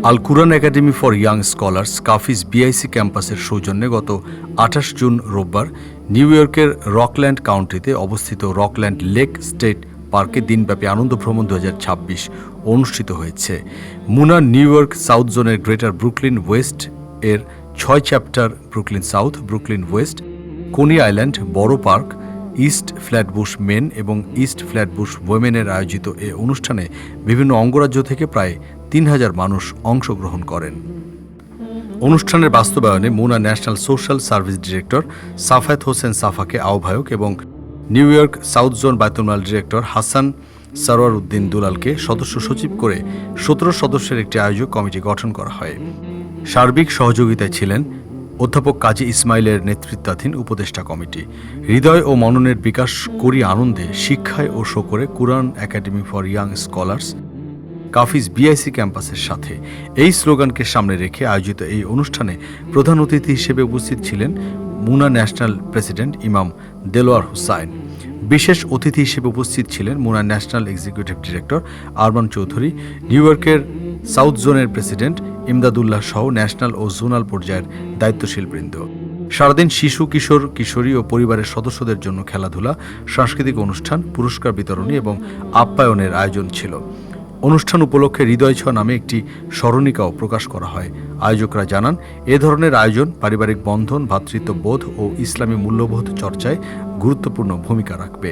Al Quran academy for young scholars কাফিজ BIC ক্যাম্পাসের সৌজন্যে গত ২৮ জুন রোববার নিউ ইয়র্কের রকল্যান্ড কাউন্টিতে অবস্থিত রকল্যান্ড লেক স্টেট পার্কে দিনব্যাপী আনন্দ ভ্রমণ ২০২৬ অনুষ্ঠিত হয়েছে। মুনা নিউ ইয়র্ক সাউথ জোনের গ্রেটার ব্রুকলিন ওয়েস্ট এর ৬ chapter Brooklyn South, Brooklyn West, Coney Island, Boro Park, East Flatbush men এবং ইস্ট ফ্ল্যাটবুশ ওয়েমেনের আয়োজিত এ অনুষ্ঠানে বিভিন্ন অঙ্গরাজ্য থেকে প্রায় ৩,০০০ মানুষ অংশগ্রহণ করেন। অনুষ্ঠানের বাস্তবায়নে MUNA national social service director Safayet Hossain সাফাকে আহ্বায়ক এবং নিউ ইয়র্ক সাউথ জোন বায়তুল ডিরেক্টর হাসান সরওয়ার উদ্দিন দুলালকে সদস্য সচিব করে ১৭ সদস্যের একটি আয়োজক কমিটি গঠন করা হয়। সার্বিক সহযোগিতায় ছিলেন অধ্যাপক কাজী ইসমাইলের নেতৃত্বাধীন উপদেষ্টা কমিটি। হৃদয় ও মননের বিকাশ করি আনন্দে, শিক্ষায় ও শোকরে Quran academy for young scholars কাফিজ বিআইসি ক্যাম্পাসের সাথে এই স্লোগানকে সামনে রেখে আয়োজিত এই অনুষ্ঠানে প্রধান অতিথি হিসেবে উপস্থিত ছিলেন মুনা ন্যাশনাল প্রেসিডেন্ট ইমাম দেলোয়ার হুসাইন। বিশেষ অতিথি হিসেবে উপস্থিত ছিলেন মুনা national executive director Arman Chowdhury, new ইয়র্কের সাউথ জোনের প্রেসিডেন্ট ইমদাদুল্লাহ সহ ন্যাশনাল ও জোনাল পর্যায়ের দায়িত্বশীল বৃন্দ। সারাদিন শিশু, কিশোর, কিশোরী ও পরিবারের সদস্যদের জন্য খেলাধুলা, সাংস্কৃতিক অনুষ্ঠান, পুরস্কার বিতরণী এবং আপ্যায়নের আয়োজন ছিল। অনুষ্ঠান উপলক্ষে হৃদয় ছোঁয়া নামে একটি স্মরণিকাও প্রকাশ করা হয়। আয়োজকরা জানান, এ ধরনের আয়োজন পারিবারিক বন্ধন, ভ্রাতৃত্ববোধ ও ইসলামী মূল্যবোধ চর্চায় গুরুত্বপূর্ণ ভূমিকা রাখবে।